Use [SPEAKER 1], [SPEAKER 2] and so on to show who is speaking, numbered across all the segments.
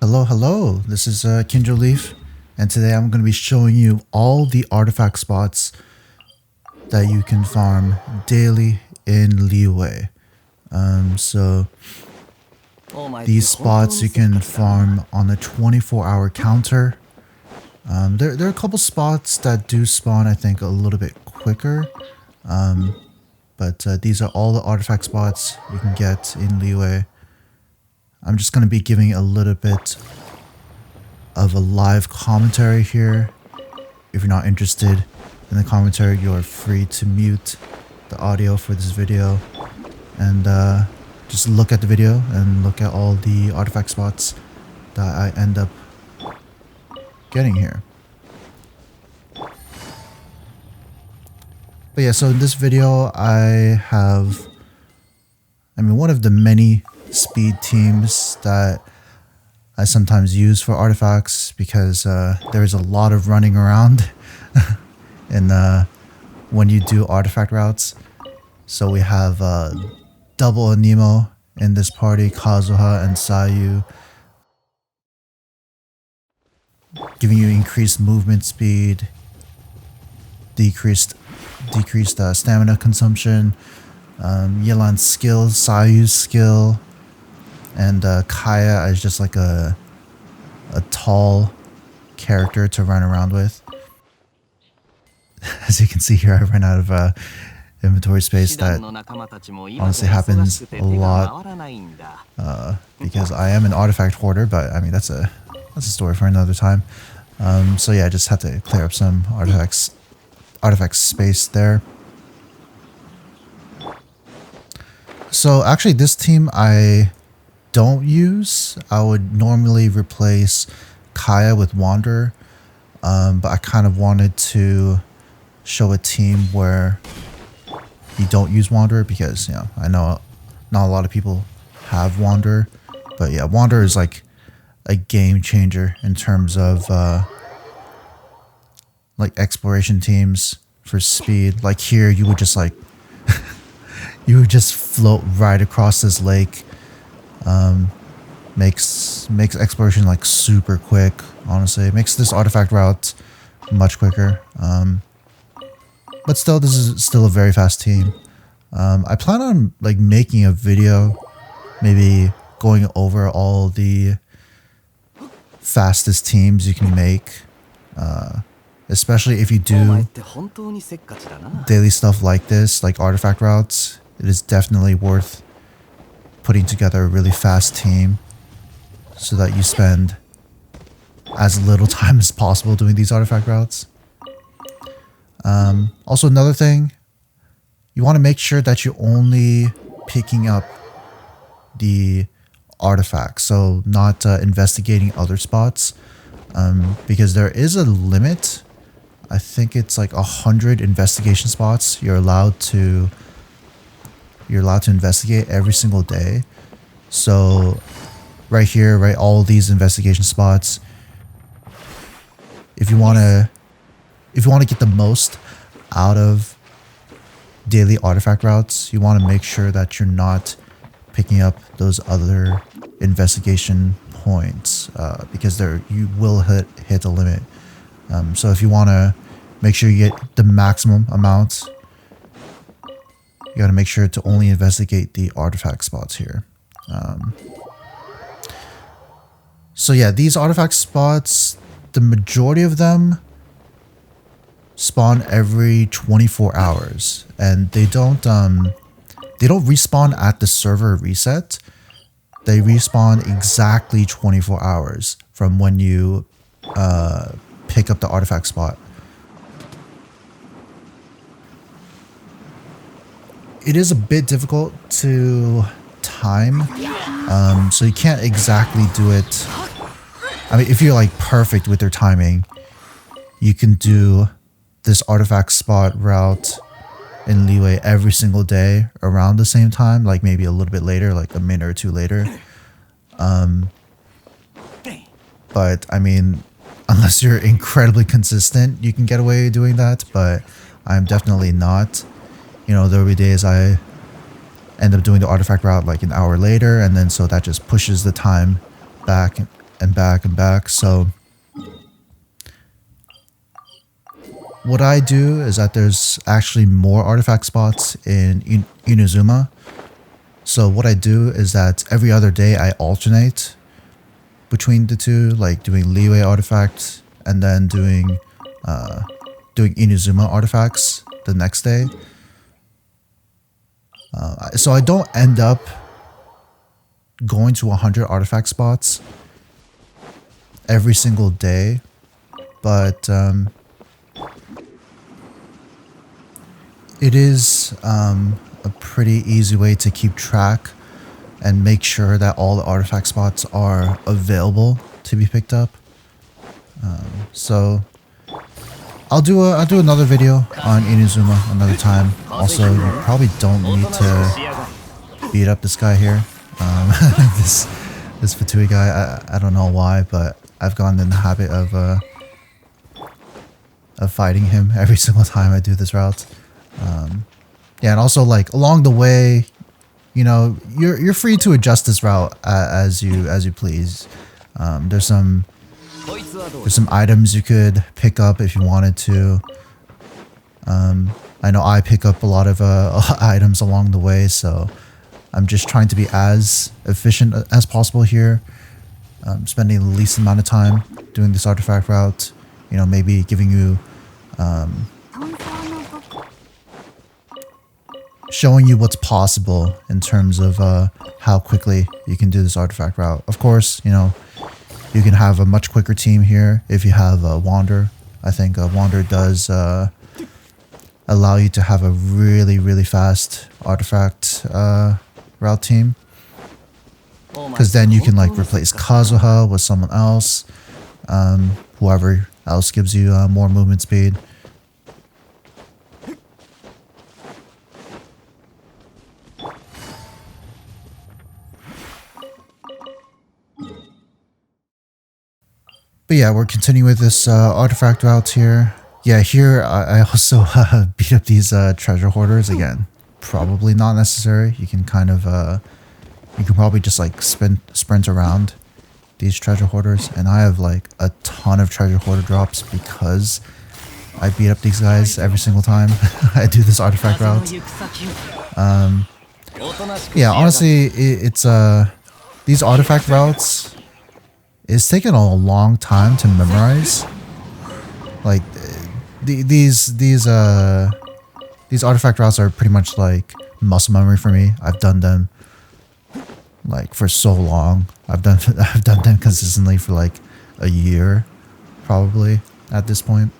[SPEAKER 1] Hello, this is Kindle Leaf, and today I'm going to be showing you all the artifact spots that you can farm daily in LIYUE. So these spots you can farm on a 24-hour counter. There are a couple spots that do spawn, I think, a little bit quicker, but these are all the artifact spots you can get in LIYUE. I'm just going to be giving a little bit of a live commentary here. If you're not interested in the commentary, you're free to mute the audio for this video and just look at the video and look at all the artifact spots that I end up getting here. But yeah, so in this video I have, one of the many speed teams that I sometimes use for artifacts because there's a lot of running around and when you do artifact routes. So we have double Anemo in this party, Kazuha and LIYUE, giving you increased movement speed, decreased stamina consumption. Yelan's skill, LIYUE's skill, and Kaya is just like a tall character to run around with. As you can see here, I ran out of inventory space. That honestly happens a lot because I am an artifact hoarder, but I mean that's a story for another time. So yeah, I just had to clear up some artifact space there. So actually this team I don't use. I would normally replace Kaya with Wanderer, but I kind of wanted to show a team where you don't use Wanderer because, you know, I know not a lot of people have Wanderer, but yeah, Wanderer is like a game changer in terms of like exploration teams for speed. Like here, you would just like you would just float right across this lake. Makes exploration like super quick. Honestly, it makes this artifact route much quicker. But still, this is still a very fast team. I plan on like making a video, maybe going over all the fastest teams you can make, especially if you do daily stuff like this, like artifact routes. It is definitely worth putting together a really fast team so that you spend as little time as possible doing these artifact routes. Also, another thing, you want to make sure that you're only picking up the artifacts, so not investigating other spots, because there is a limit. I think it's like 100 investigation spots you're allowed to investigate every single day. So right here, right, all these investigation spots, if you want to get the most out of daily artifact routes, you want to make sure that you're not picking up those other investigation points, because you will hit a limit. So if you want to make sure you get the maximum amount, you got to make sure to only investigate the artifact spots here. So yeah, these artifact spots, the majority of them spawn every 24 hours, and they don't respawn at the server reset. They respawn exactly 24 hours from when you pick up the artifact spot. It is a bit difficult to time, so you can't exactly do it. I mean, if you're like perfect with your timing, you can do this artifact spot route in LIYUE every single day around the same time, like maybe a little bit later, like a minute or two later. But I mean, unless you're incredibly consistent, you can get away doing that, but I'm definitely not. You know, there will be days I end up doing the artifact route like an hour later, and then so that just pushes the time back and back and back. So what I do is that there's actually more artifact spots in Inazuma. So what I do is that every other day I alternate between the two, like doing LIYUE artifacts and then doing Inazuma artifacts the next day. So I don't end up going to 100 artifact spots every single day, but it is a pretty easy way to keep track and make sure that all the artifact spots are available to be picked up. So I'll do another video on Inazuma another time. Also, you probably don't need to beat up this guy here. This Fatui guy. I don't know why, but I've gotten in the habit of fighting him every single time I do this route. Yeah, and also like along the way, you know, you're free to adjust this route as you please. There's some items you could pick up if you wanted to. I know I pick up a lot of items along the way, so I'm just trying to be as efficient as possible here. Spending the least amount of time doing this artifact route. You know, maybe giving you showing you what's possible in terms of how quickly you can do this artifact route. Of course, you know, you can have a much quicker team here if you have Wander. I think Wander does allow you to have a really fast artifact route team. Because then you can like replace Kazuha with someone else. Whoever else gives you more movement speed. But yeah, we're continuing with this artifact route here. Yeah, here I also beat up these treasure hoarders again. Probably not necessary. You can kind of you can probably just like sprint around these treasure hoarders, and I have like a ton of treasure hoarder drops because I beat up these guys every single time I do this artifact route. Yeah, honestly, it's these artifact routes. It's taken a long time to memorize. Like these artifact routes are pretty much like muscle memory for me. I've done them like for so long. I've done them consistently for like a year, probably at this point.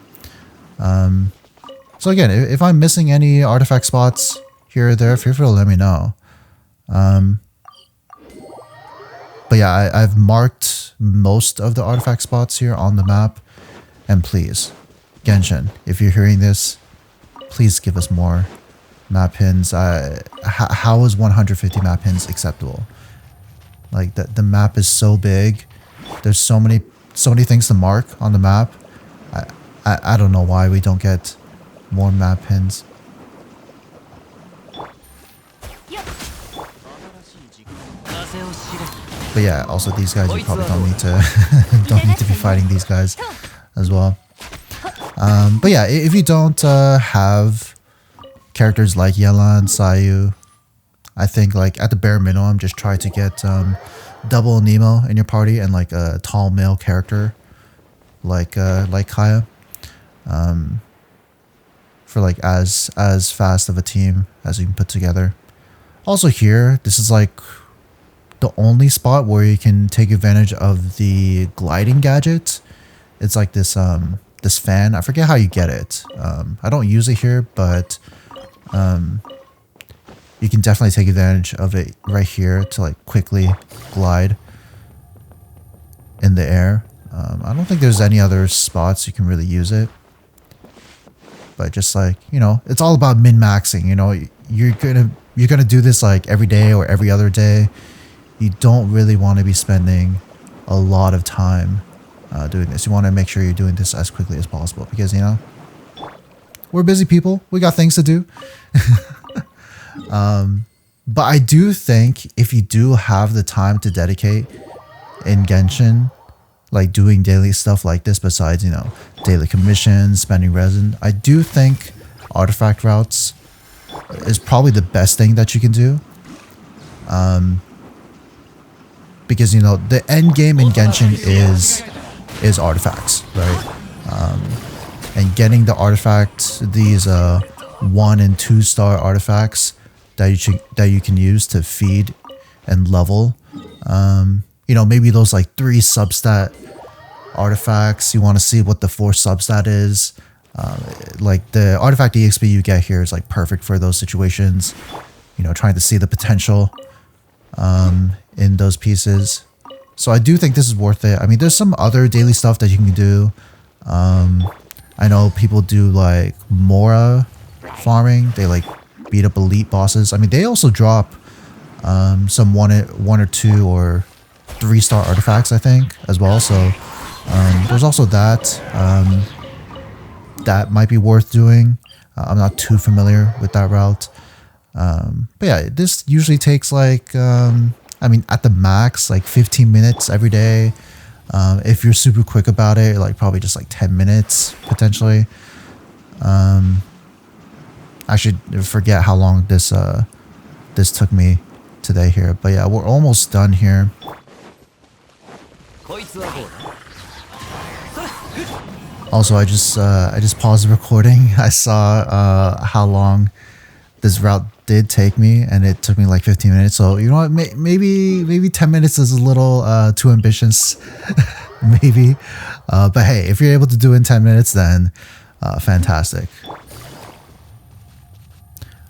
[SPEAKER 1] So again, if I'm missing any artifact spots here or there, feel free to let me know. But yeah, I've marked most of the artifact spots here on the map. And please, Genshin, if you're hearing this, please give us more map pins. How is 150 map pins acceptable? Like the map is so big. There's so many things to mark on the map. I don't know why we don't get more map pins. But yeah, also these guys, you probably don't need to be fighting these guys as well. But yeah, if you don't have characters like Yella and Sayu, I think like at the bare minimum, just try to get double Nemo in your party and like a tall male character like Kaya, for like as fast of a team as you can put together. Also here, this is like the only spot where you can take advantage of the gliding gadget. It's like this this fan. I forget how you get it. I don't use it here, but you can definitely take advantage of it right here to like quickly glide in the air. I don't think there's any other spots you can really use it. But just like, you know, it's all about min-maxing. You know, you're gonna do this like every day or every other day. You don't really want to be spending a lot of time doing this. You want to make sure you're doing this as quickly as possible because, you know, we're busy people. We got things to do. But I do think if you do have the time to dedicate in Genshin, like doing daily stuff like this besides, you know, daily commissions, spending resin, I do think artifact routes is probably the best thing that you can do. Because, you know, the end game in Genshin is artifacts, right? And getting the artifacts, these 1 and 2 star artifacts that you can use to feed and level. You know, maybe those like 3 substat artifacts. You want to see what the 4 substat is. Like the artifact EXP you get here is like perfect for those situations. You know, trying to see the potential in those pieces. So I do think this is worth it. I mean, there's some other daily stuff that you can do. I know people do like Mora farming. They like beat up elite bosses. I mean, they also drop some 1 or 2 or 3 star artifacts, I think, as well. So there's also that. That might be worth doing. I'm not too familiar with that route. But yeah, this usually takes like, I mean, at the max, like 15 minutes every day. If you're super quick about it, like probably just like 10 minutes potentially. I should forget how long this took me today here, but yeah, we're almost done here. Also, I just paused the recording. I saw how long this route did take me, and it took me like 15 minutes. So you know what, maybe 10 minutes is a little too ambitious, maybe. But hey, if you're able to do it in 10 minutes, then fantastic.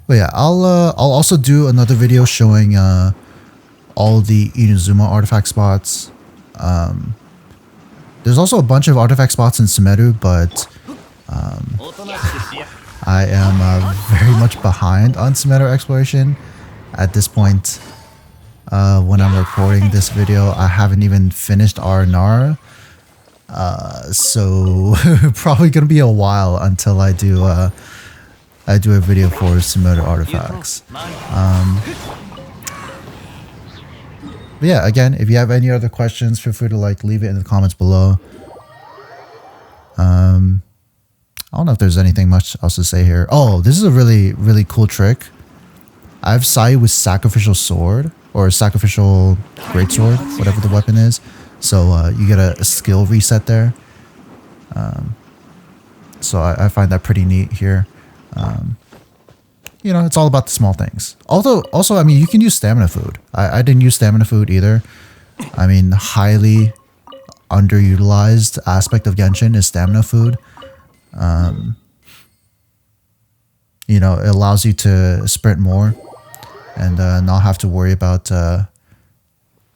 [SPEAKER 1] But yeah, I'll also do another video showing all the Inazuma artifact spots. There's also a bunch of artifact spots in Sumeru, but I am very much behind on Sumeru exploration at this point. When I'm recording this video, I haven't even finished Aranara. So probably gonna be a while until I do a video for Sumeru artifacts. But yeah, again, if you have any other questions, feel free to like leave it in the comments below. I don't know if there's anything much else to say here. Oh, this is a really cool trick. I have Sai with sacrificial sword or sacrificial greatsword, whatever the weapon is. So you get a skill reset there. So I find that pretty neat here. You know, it's all about the small things. Also, I mean, you can use stamina food. I didn't use stamina food either. I mean, highly underutilized aspect of Genshin is stamina food. You know, it allows you to sprint more and not have to worry about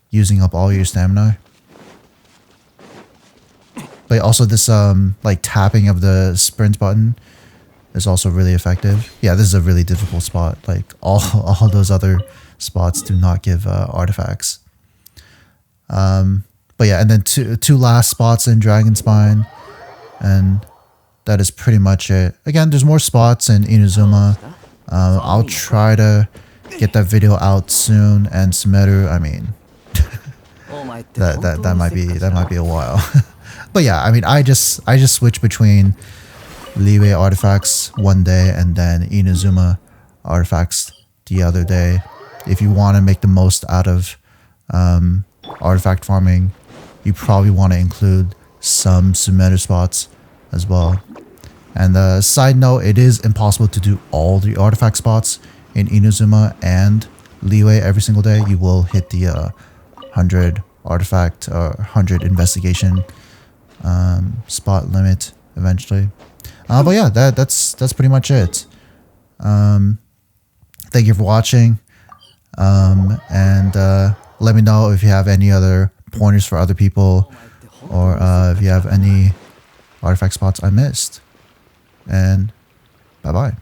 [SPEAKER 1] using up all your stamina. But also this like tapping of the sprint button is also really effective. Yeah, this is a really difficult spot. Like all those other spots do not give artifacts. But yeah, and then two last spots in Dragon Spine, and that is pretty much it. Again, there's more spots in Inazuma. I'll try to get that video out soon, and Sumeru, I mean, that might be a while. But yeah, I mean, I just switch between LIYUE artifacts one day and then Inazuma artifacts the other day. If you want to make the most out of artifact farming, you probably want to include some Sumeru spots as well. And side note, it is impossible to do all the artifact spots in Inazuma and LIYUE every single day. You will hit the 100 artifact or 100 investigation spot limit eventually. But yeah, that's pretty much it. Thank you for watching. And let me know if you have any other pointers for other people, or if you have any artifact spots I missed. And bye bye.